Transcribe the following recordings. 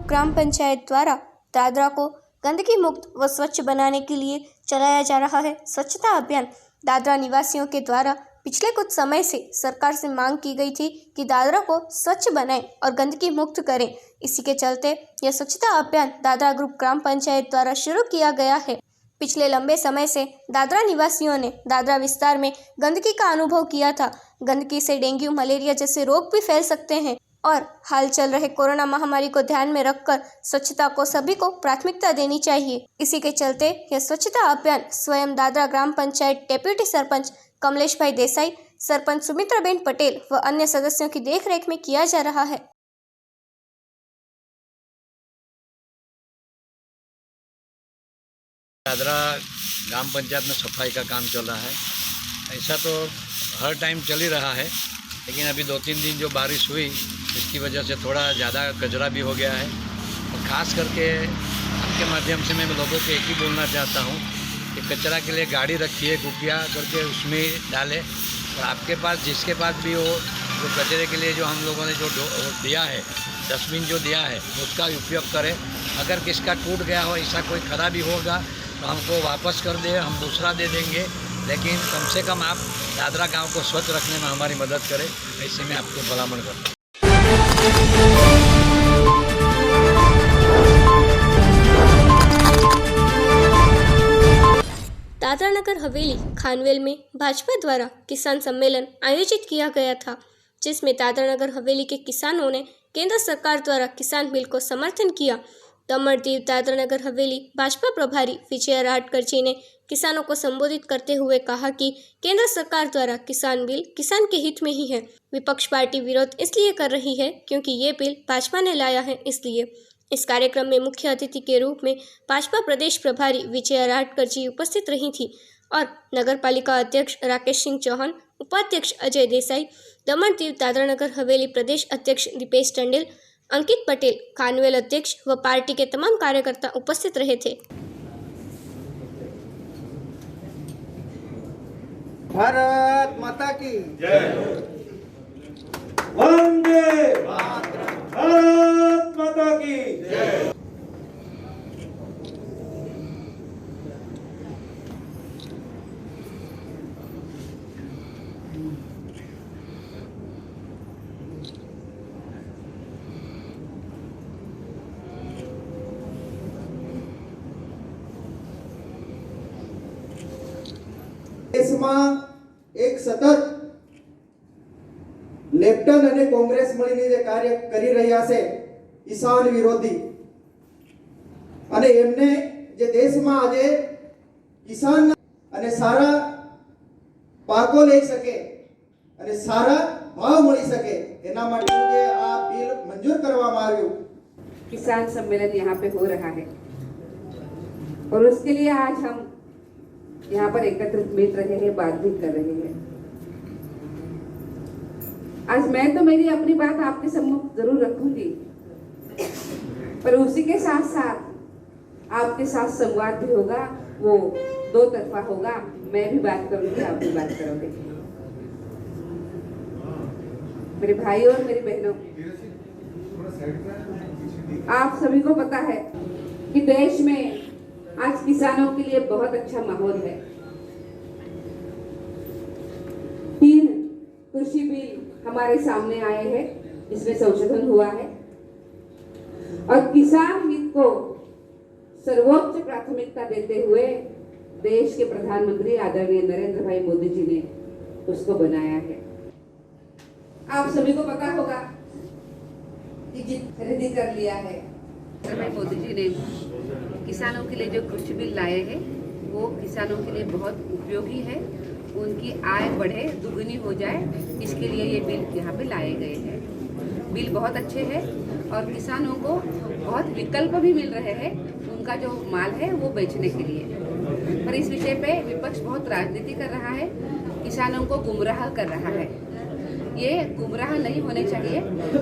ग्राम पंचायत द्वारा दादरा को गंदगी मुक्त व स्वच्छ बनाने के लिए चलाया जा रहा है स्वच्छता अभियान। दादरा निवासियों के द्वारा पिछले कुछ समय से सरकार से मांग की गई थी कि दादरा को स्वच्छ बनाएं और गंदगी मुक्त करें। इसी के चलते यह स्वच्छता अभियान दादरा ग्रुप ग्राम पंचायत द्वारा शुरू किया गया है। पिछले लंबे समय से दादरा निवासियों ने दादरा विस्तार में गंदगी का अनुभव किया था। गंदगी से डेंगू, मलेरिया जैसे रोग भी फैल सकते हैं और हाल चल रहे कोरोना महामारी को ध्यान में रखकर स्वच्छता को सभी को प्राथमिकता देनी चाहिए। इसी के चलते यह स्वच्छता अभियान स्वयं दादरा ग्राम पंचायत डेप्यूटी सरपंच कमलेश भाई देसाई, सरपंच सुमित्राबेन पटेल व अन्य सदस्यों की देखरेख में किया जा रहा है। दादरा ग्राम पंचायत में सफाई का काम चल रहा है। ऐसा तो हर टाइम चल ही रहा है, लेकिन अभी 2-3 दिन जो बारिश हुई इसकी वजह से थोड़ा ज़्यादा कचरा भी हो गया है। और ख़ास करके आपके माध्यम से मैं लोगों को एक ही बोलना चाहता हूँ कि कचरा के लिए गाड़ी रखिए, कृपया करके उसमें डालें। और आपके पास जिसके पास भी हो, जो कचरे के लिए जो हम लोगों ने जो दिया है, डस्टबिन जो दिया है, उसका उपयोग करें। अगर किसका टूट गया हो, ऐसा कोई खराबी होगा तो हमको वापस कर दे, हम दूसरा दे देंगे। लेकिन कम से कम आप दादरा गांव को स्वच्छ रखने में हमारी मदद करें, ऐसे मैं आपको भलामण करता हूँ। दादरा नगर हवेली खानवेल में भाजपा द्वारा किसान सम्मेलन आयोजित किया गया था, जिसमें दादरा नगर हवेली के किसानों ने केंद्र सरकार द्वारा किसान बिल को समर्थन किया। दमनदीव दादरा नगर हवेली भाजपा प्रभारी विजय राहटकर जी ने किसानों को संबोधित करते हुए कहा कि केंद्र सरकार द्वारा किसान बिल किसान के हित में ही है। विपक्ष पार्टी विरोध इसलिए कर रही है क्योंकि ये बिल भाजपा ने लाया है, इसलिए। इस कार्यक्रम में मुख्य अतिथि के रूप में भाजपा प्रदेश प्रभारी विजय राहटकर जी उपस्थित रही थी और नगर पालिका अध्यक्ष राकेश सिंह चौहान, उपाध्यक्ष अजय देसाई, दमनदीव दादरा नगर हवेली प्रदेश अध्यक्ष दीपेश टंडेल, अंकित पटेल, खानवेल अध्यक्ष व पार्टी के तमाम कार्यकर्ता उपस्थित रहे थे। भारत माता की जय। वंदे भारत माता की जय। દેશમાં એક સતત લેફ્ટન અને કોંગ્રેસ મળીને જે કાર્ય કરી રહ્યા છે કિસાન વિરોધી, અને એમને જે દેશમાં આજે કિસાન અને સારા પાકો લઈ શકે અને સારા ભાવ મળી શકે એના માટે જે આ બિલ મંજૂર કરવામાં આવ્યું। किसान सम्मेलन यहाँ पे हो रहा है और उसके लिए आज हम यहाँ पर एकत्रित मिल रहे हैं, बातचीत कर रहे हैं। आज मैं तो मेरी अपनी बात आपके सम्मुख जरूर रखूंगी, पर उसी के साथ साथ आपके साथ संवाद भी होगा, वो दो तरफा होगा। मैं भी बात करूंगी, आप भी बात करोगे। मेरे भाइयों और मेरी बहनों, आप सभी को पता है कि देश में आज किसानों के लिए बहुत अच्छा माहौल है। 3 कृषि बिल हमारे सामने आए हैं, जिसमें संशोधन हुआ है और किसान हित को सर्वोच्च प्राथमिकता देते हुए देश के प्रधानमंत्री आदरणीय नरेंद्र भाई मोदी जी ने उसको बनाया है। आप सभी को पता होगा कि जित खरीदी कर लिया है, भाई मोदी जी ने किसानों के लिए जो कृषि बिल लाए हैं वो किसानों के लिए बहुत उपयोगी है। उनकी आय बढ़े, दुगनी हो जाए, इसके लिए ये बिल यहाँ पे लाए गए हैं। बिल बहुत अच्छे हैं और किसानों को बहुत विकल्प भी मिल रहे हैं उनका जो माल है वो बेचने के लिए। पर इस विषय पे विपक्ष बहुत राजनीति कर रहा है, किसानों को गुमराह कर रहा है। ये गुमराह नहीं होने चाहिए।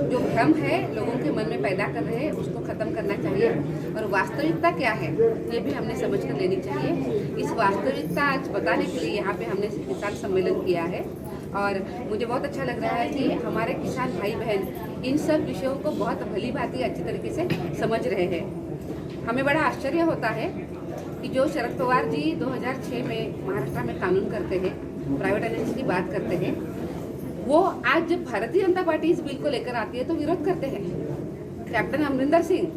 जो भ्रम है लोगों के मन में पैदा कर रहे हैं उसको खत्म करना चाहिए और वास्तविकता क्या है ये भी हमने समझ कर लेनी चाहिए। इस वास्तविकता आज बताने के लिए यहाँ पे हमने किसान सम्मेलन किया है और मुझे बहुत अच्छा लग रहा है कि हमारे किसान भाई बहन इन सब विषयों को बहुत भली भांति अच्छी तरीके से समझ रहे हैं। हमें बड़ा आश्चर्य होता है कि जो शरद पवार जी 2006 में महाराष्ट्र में कानून करते हैं, प्राइवेटाइजेशन की बात करते हैं, वो आज जब भारतीय जनता पार्टी इस बिल को लेकर आती है तो विरोध करते हैं। कैप्टन अमरिंदर सिंह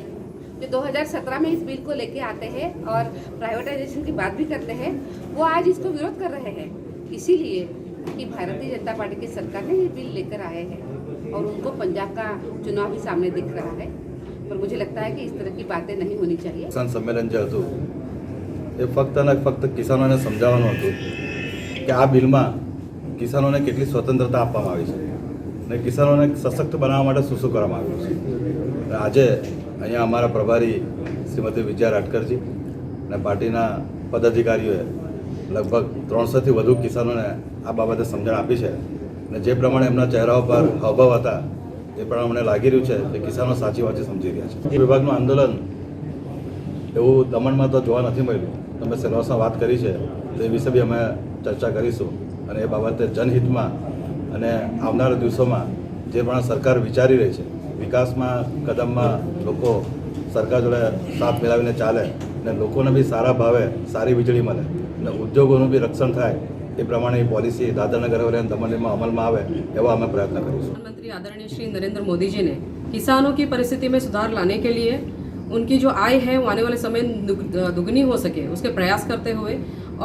जो 2017 में इस बिल को लेके आते हैं और प्राइवेटाइजेशन की बात भी करते हैं, वो आज इसको विरोध कर रहे हैं, इसीलिए कि भारतीय जनता पार्टी की सरकार ने ये बिल लेकर आए हैं और उनको पंजाब का चुनाव भी सामने दिख रहा है। पर मुझे लगता है कि इस तरह की बातें नहीं होनी चाहिए। કિસાન સંમેલન જે હતું એ ફક્ત ને ફક્ત કિસાનોને સમજાવવાનું હતું કે આ બિલમાં કિસાનોને કેટલી સ્વતંત્રતા આપવામાં આવી છે અને કિસાનોને સશક્ત બનાવવા માટે શું શું કરવામાં આવ્યું છે। આજે અહીંયા અમારા પ્રભારી શ્રીમતી વિજયા રાટકરજી અને પાર્ટીના પદાધિકારીઓએ લગભગ 300થી વધુ કિસાનોને આ બાબતે સમજણ આપી છે અને જે પ્રમાણે એમના ચહેરાઓ પર હાવભાવ હતા એ પ્રમાણે મને લાગી રહ્યું છે કે કિસાનો સાચી વાંચી સમજી રહ્યા છે। એ વિભાગનું આંદોલન એવું દમણમાં તો જોવા નથી મળ્યું। તમે સેલવાસમાં વાત કરી છે તો એ વિશે બી અમે ચર્ચા કરીશું અને એ બાબતે જનહિતમાં અને આવનારા દિવસોમાં જે પ્રમાણે સરકાર વિચારી રહી છે વિકાસમાં કદમમાં લોકો સરકાર જોડે સાથ મિલાવીને ચાલે અને લોકોને બી સારા ભાવે સારી વીજળી મળે અને ઉદ્યોગોનું બી રક્ષણ થાય એ પ્રમાણે પॉलिसी દાદરાનગર હવેલી અને દમણમાં અમલમાં આવે એવા અમે પ્રયત્ન કરીશું। प्रधानमंत्री आदरणीय श्री नरेंद्र मोदी जी ने किसानों की परिस्थिति में सुधार लाने के लिए उनकी जो आय है वो आने वाले समय दुगनी हो सके उसके प्रयास करते हुए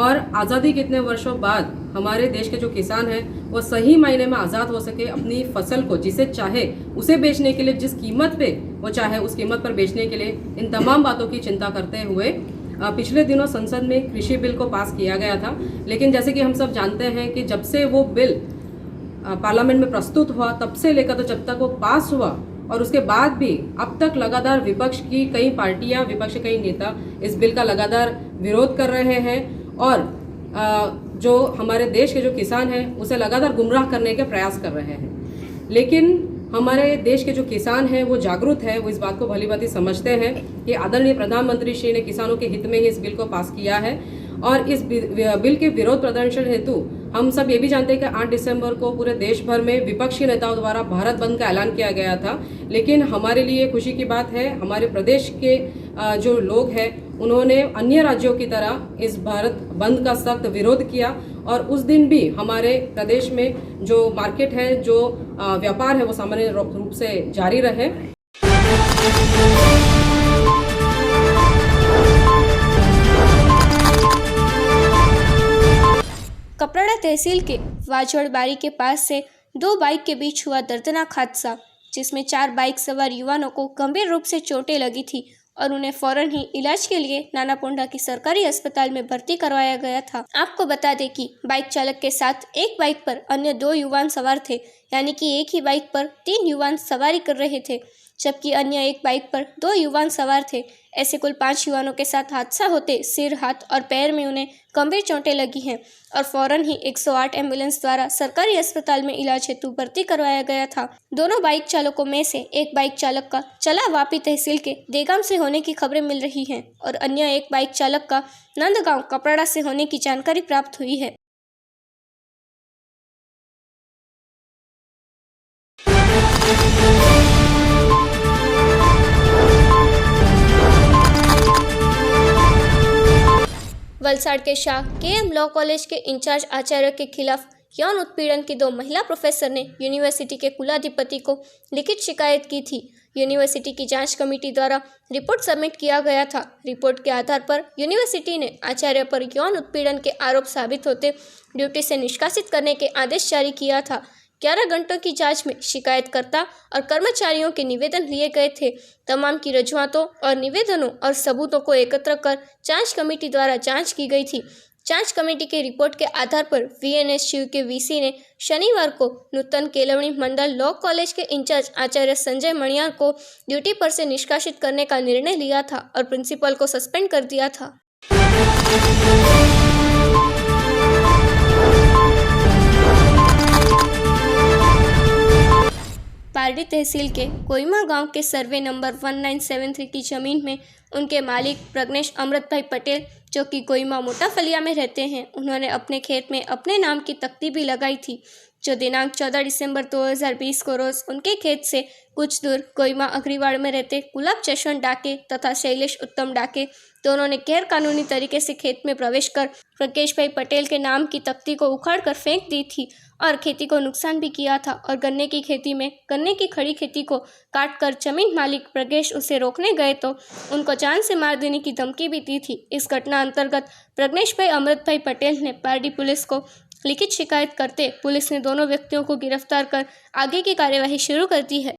और आज़ादी के इतने वर्षों बाद हमारे देश के जो किसान हैं वो सही मायने में आज़ाद हो सके, अपनी फसल को जिसे चाहे उसे बेचने के लिए जिस कीमत पे वो चाहे उस कीमत पर बेचने के लिए इन तमाम बातों की चिंता करते हुए पिछले दिनों संसद में कृषि बिल को पास किया गया था। लेकिन जैसे कि हम सब जानते हैं कि जब से वो बिल पार्लियामेंट में प्रस्तुत हुआ तब से लेकर तो जब तक वो पास हुआ और उसके बाद भी अब तक लगातार विपक्ष की कई पार्टियां, विपक्ष के कई नेता इस बिल का लगातार विरोध कर रहे हैं और जो हमारे देश के जो किसान हैं उसे लगातार गुमराह करने के प्रयास कर रहे हैं। लेकिन हमारे देश के जो किसान हैं वो जागरूक है, वो इस बात को भली भांति समझते हैं कि आदरणीय प्रधानमंत्री श्री ने किसानों के हित में ही इस बिल को पास किया है और इस बिल के विरोध प्रदर्शन हेतु हम सब ये भी जानते हैं कि 8 दिसंबर को पूरे देश भर में विपक्षी नेताओं द्वारा भारत बंद का ऐलान किया गया था। लेकिन हमारे लिए खुशी की बात है हमारे प्रदेश के जो लोग हैं उन्होंने अन्य राज्यों की तरह इस भारत बंद का सख्त विरोध किया और उस दिन भी हमारे प्रदेश में जो मार्केट है, जो व्यापार है वो सामान्य रूप से जारी रहे। कपराड़ा तहसील के वाजड़ बारी के पास से 2 बाइक के बीच हुआ दर्दनाक हादसा जिसमें 4 बाइक सवार युवाओं को गंभीर रूप से चोटें लगी थी और उन्हें फौरन ही इलाज के लिए नानापोंडा की सरकारी अस्पताल में भर्ती करवाया गया था। आपको बता दें कि बाइक चालक के साथ एक बाइक पर अन्य 2 युवान सवार थे, यानी कि एक ही बाइक पर 3 युवान सवारी कर रहे थे, जबकि अन्य एक बाइक पर 2 युवान सवार थे। ऐसे कुल 5 युवानों के साथ हादसा होते सिर, हाथ और पैर में उन्हें गंभीर चोटें लगी हैं और फौरन ही 108 एम्बुलेंस द्वारा सरकारी अस्पताल में इलाज हेतु भर्ती करवाया गया था। दोनों बाइक चालकों में से एक बाइक चालक का चला वापी तहसील के देगाम से होने की खबरें मिल रही हैं और अन्य एक बाइक चालक का नंदगांव कपराड़ा से होने की जानकारी प्राप्त हुई है। वलसाड़ के शाह केएम लॉ कॉलेज के इंचार्ज आचार्य के खिलाफ यौन उत्पीड़न की 2 महिला प्रोफेसर ने यूनिवर्सिटी के कुलाधिपति को लिखित शिकायत की थी। यूनिवर्सिटी की जांच कमेटी द्वारा रिपोर्ट सबमिट किया गया था। रिपोर्ट के आधार पर यूनिवर्सिटी ने आचार्य पर यौन उत्पीड़न के आरोप साबित होते ड्यूटी से निष्कासित करने के आदेश जारी किया था। 11 घंटों की जांच में शिकायतकर्ता और कर्मचारियों के निवेदन लिए गए थे। तमाम की रजूआतों और निवेदनों और सबूतों को एकत्र कर जांच कमेटी द्वारा जांच की गई थी। जांच कमेटी के रिपोर्ट के आधार पर वीएनएसयू के वीसी ने शनिवार को नूतन केलवणी मंडल लॉ कॉलेज के इंचार्ज आचार्य संजय मणियार को ड्यूटी पर से निष्कासित करने का निर्णय लिया था और प्रिंसिपल को सस्पेंड कर दिया था। पारडी तहसील के कोइमा गांव के सर्वे नंबर 1973 की जमीन में उनके मालिक प्रज्ञेश अमृत भाई पटेल, जो कि कोइमा मोटा फलिया में रहते हैं, उन्होंने अपने खेत में अपने नाम की तख्ती भी लगाई थी, जो दिनांक 14 दिसंबर 2020 को रोज उनके खेत से कुछ दूर कोइमा अग्रीवाड़ में रहते गुलाब जसवंत डाके तथा शैलेश उत्तम डाके दोनों ने गैर कानूनी तरीके से खेत में प्रवेश कर प्रकेश भाई पटेल के नाम की तख्ती को उखाड़कर फेंक दी थी और खेती को नुकसान भी किया था और गन्ने की खेती में गन्ने की खड़ी खेती को काटकर जमीन मालिक प्रज्ञेश उसे रोकने गए तो उनको जान से मार देने की धमकी भी दी थी। इस घटना अंतर्गत प्रज्ञेश भाई अमृत भाई पटेल ने पारडी पुलिस को लिखित शिकायत करते पुलिस ने दोनों व्यक्तियों को गिरफ्तार कर आगे की कार्यवाही शुरू कर दी है।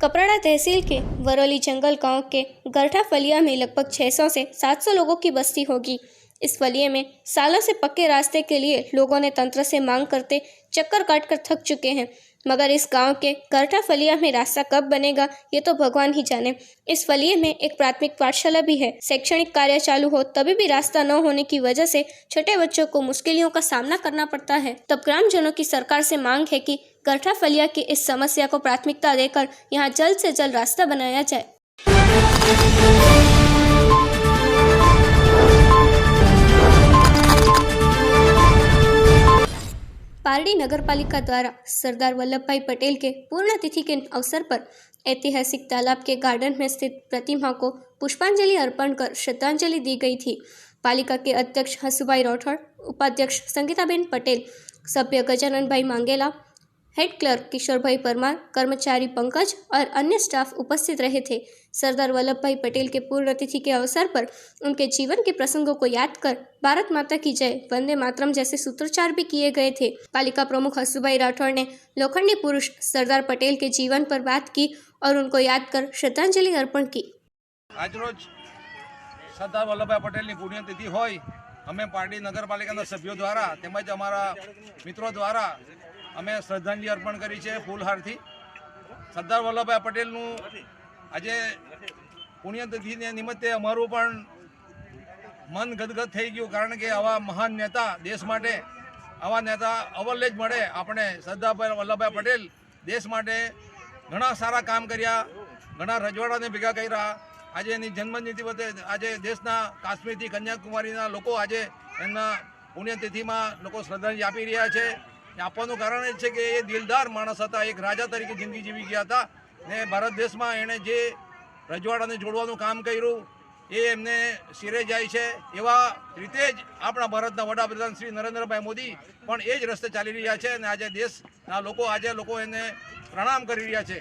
कपराड़ा तहसील के वरोली जंगल गांव के गरठा फलिया में लगभग 600 से 700 लोगों की बस्ती होगी। इस फलिये में सालों से पक्के रास्ते के लिए लोगों ने तंत्र से मांग करते चक्कर काटकर थक चुके हैं, मगर इस गांव के गरठा फलिया में रास्ता कब बनेगा ये तो भगवान ही जाने। इस फलिये में एक प्राथमिक पाठशाला भी है। शैक्षणिक कार्य चालू हो तभी भी रास्ता न होने की वजह से छोटे बच्चों को मुश्किलों का सामना करना पड़ता है। तब ग्रामजनों की सरकार से मांग है कि गरठा फलिया की इस समस्या को प्राथमिकता देकर यहाँ जल्द से जल्द रास्ता बनाया जाए। पारडी नगर पालिका द्वारा सरदार वल्लभ भाई पटेल के पुण्यतिथि के अवसर पर ऐतिहासिक तालाब के गार्डन में स्थित प्रतिमा को पुष्पांजलि अर्पण कर श्रद्धांजलि दी गई थी। पालिका के अध्यक्ष हसुभाई राठौड़, उपाध्यक्ष संगीताबेन पटेल, सभ्य गजानन भाई मांगेला, हेड क्लर्क किशोर भाई परमार, कर्मचारी पंकज और अन्य स्टाफ उपस्थित रहे थे। सरदार वल्लभ भाई पटेल के पुण्यतिथि के अवसर पर उनके जीवन के प्रसंगों को याद कर भारत माता की जय, वंदे मातरम जैसे सूत्रोच्चार भी किए गए थे। पालिका प्रमुख हसुभाई राठौड़ ने लोखंडी पुरुष सरदार पटेल के जीवन पर बात की और उनको याद कर श्रद्धांजलि अर्पण की। आज रोज सरदार वल्लभभाई पटेल की पुण्यतिथि होय अमे पारडी नगरपालिका सभ्यों द्वारा तेमज अमारा मित्रों द्वारा अमे श्रद्धांजलि अर्पण करी है फूलहारथी। सरदार वल्लभभाई पटेल आज पुण्यतिथि ने निमित्ते अमारू पण मन गदगद थई गयुं, कारण के आवा महान नेता देश माटे आवा नेता अवल्ले ज मळे। आपणे सरदार वल्लभभाई पटेल देश माटे घणा सारा काम कर्या, घणा रजवाड़ाने भेगा कर्या। आज एनी जन्मतिथि वते आज देशना काश्मीर थी कन्याकुमारीना लोको आज एमना पुण्यतिथिमां लोको श्रद्धांजलि आपी रह्या छे। आपવાનું કારણ એ છે કે એ દિલદાર માણસ હતા, એક રાજા તરીકે જિંદગી જીવી ગયા હતા ને ભારત દેશમાં એણે જે રજવાડાને જોડવાનું કામ કર્યું એ એમને શિરે જાય છે। એવા રીતે જ આપણા ભારતના વડાપ્રધાન શ્રી નરેન્દ્રભાઈ મોદી પણ એ જ રસ્તે ચાલી રહ્યા છે અને આજે દેશના લોકો એને પ્રણામ કરી રહ્યા છે।